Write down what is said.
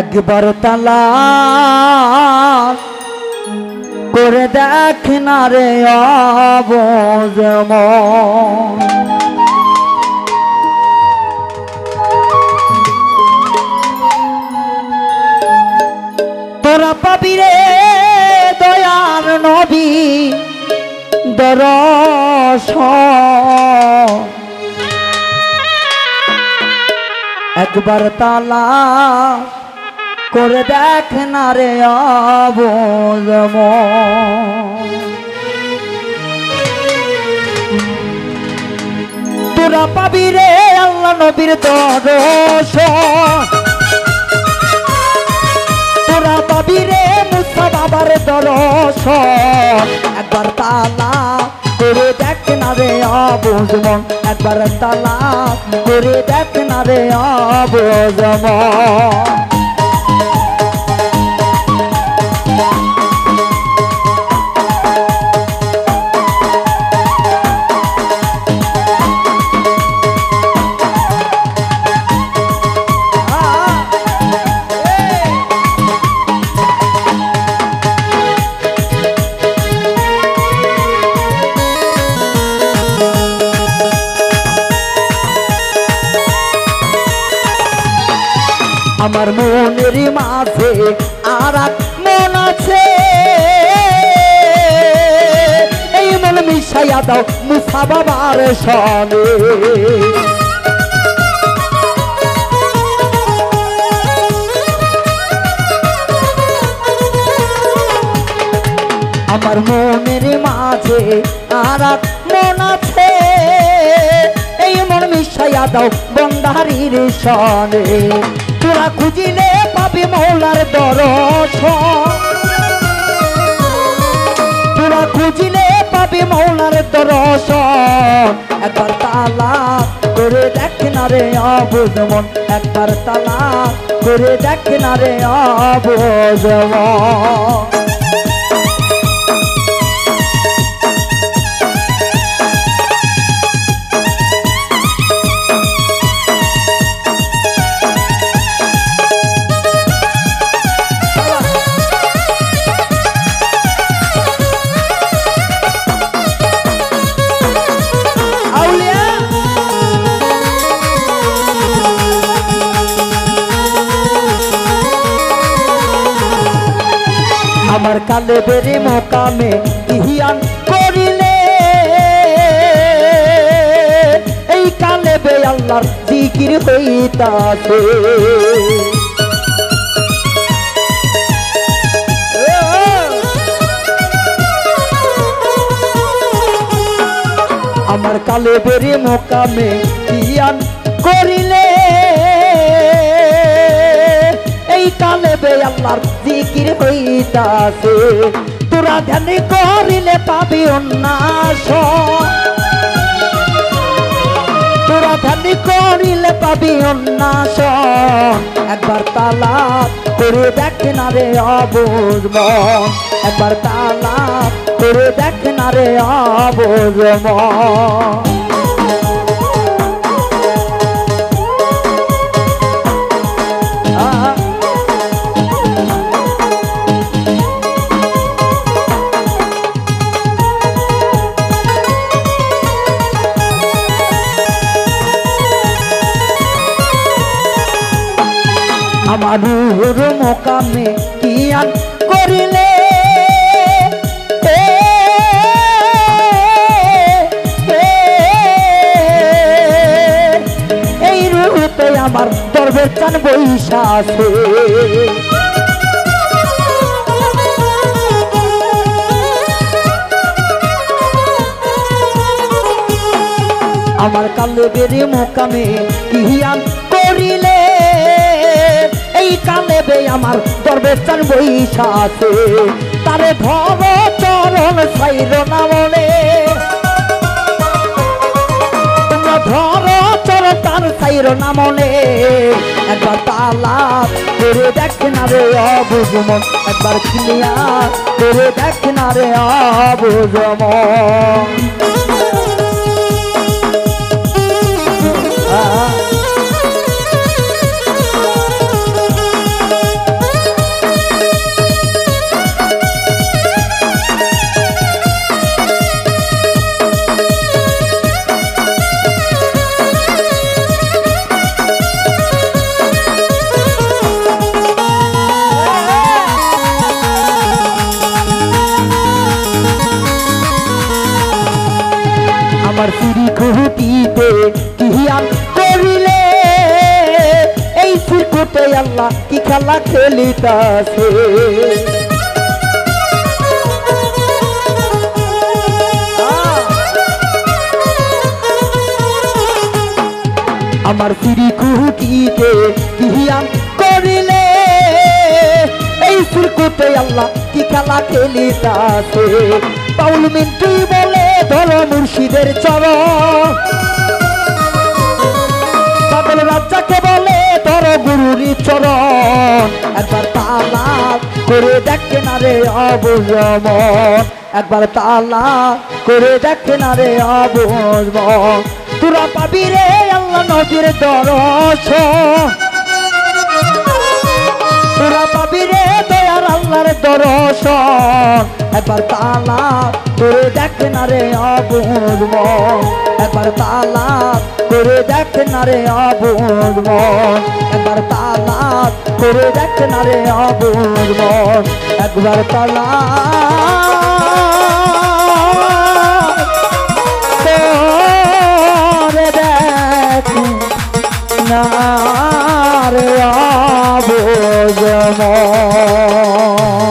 একবার তালাশ করে দেখ না রে অবুঝ মন, তোরা পাবি রে দয়ার নবী দর্শন। একবার তালাশ করে দেখ না রে অবুঝ মন, তোরা পাবি রে আল্লাহ নবীর দর্শন, তোরা পাবি রে মুসা বাবার দর্শন। একবার তালাশ করে দেখ না রে অবুঝ মন, একবার তালাশ করে দেখ না রে অবুঝ মন। আমার মনের মাঝে আর এক মন আছে, এই মন মিশাইয়া দাও মুসা বাবার সনে। আমার মনের মাঝে আর এক মন আছে, এই মন মিশাইয়া দাও বন্ধারির সনে। তোরা খুঁজিলে পাবি মৌলার দর্শন, তোরা খুঁজিলে পাবি মৌলার দর্শন। একবার তালাশ করে দেখ না রে অবুঝ মন, একবার তালাশ করে দেখ না রে অবুঝ মন। আমার কালে বেরে মোকামে ইহিয়ান করিলে, এই কালে বে আল্লাহর জিকির হইতাছে। আমার কালে বেরে মোকামে ইহিয়ান করিলে, এই কালে বে আল্লাহর জিকির হইতাছে। তোরা ধ্যান করিলে পাবি উন্নাস, তোরা ধ্যান করিলে পাবি উন্নাস। একবার তালাশ করে দেখ না রে অবুঝ মন, একবার তালাশ করে দেখ না রে অবুঝ মন। আমার রুহুর মোকামে কিয়ান করিলে, এই রুহুতে আমার দরবেশ চান বৈশা আছে। আমার কালে বেরে মোকামে কিয়ান করিলে, এই কালে বে আমার দরবেশ চান বৈশা আছে। তারে ধর চরণ ছাইর না মনে, তোমরা ধর চরণ তার সাইর না মনে একবার তালাক করে দেখ না রে অবুঝ মন একবার ক্লিয়ার করে দেখ না রে অবুঝ মন আমার সিঁড়ি খুঁটিতে কিহিয়ান করিলে এই সিরকুটে আল্লাহ কি খেলা খেলিতাছে আমার সিঁড়ি খুঁটিতে কিহিয়ান করিলে এই সিরকুটে আল্লাহ কি খেলা খেলিতাছে বাউল মিন্টু বলে ধরো মুর্শিদের চরণ পাগল রাজ্জাকে বলে ধরো গুরুর চরণ একবার তালাক করে দেখ না রে অবুঝ মন একবার তালাক করে দেখ না রে অবুঝ মন তোরা পাবি রে আল্লাহ নবীর দর্শন তোরা পাবি রে দয়ার আল্লাহর দর্শন একবার তালাক করে দেখ না রে অবুঝ মন একবার তালাক করে দেখ না রে অবুঝ মন একবার তালাক করে দেখ না রে অবুঝ মন একবার তালাক করে দেখ না রে অবুঝ মন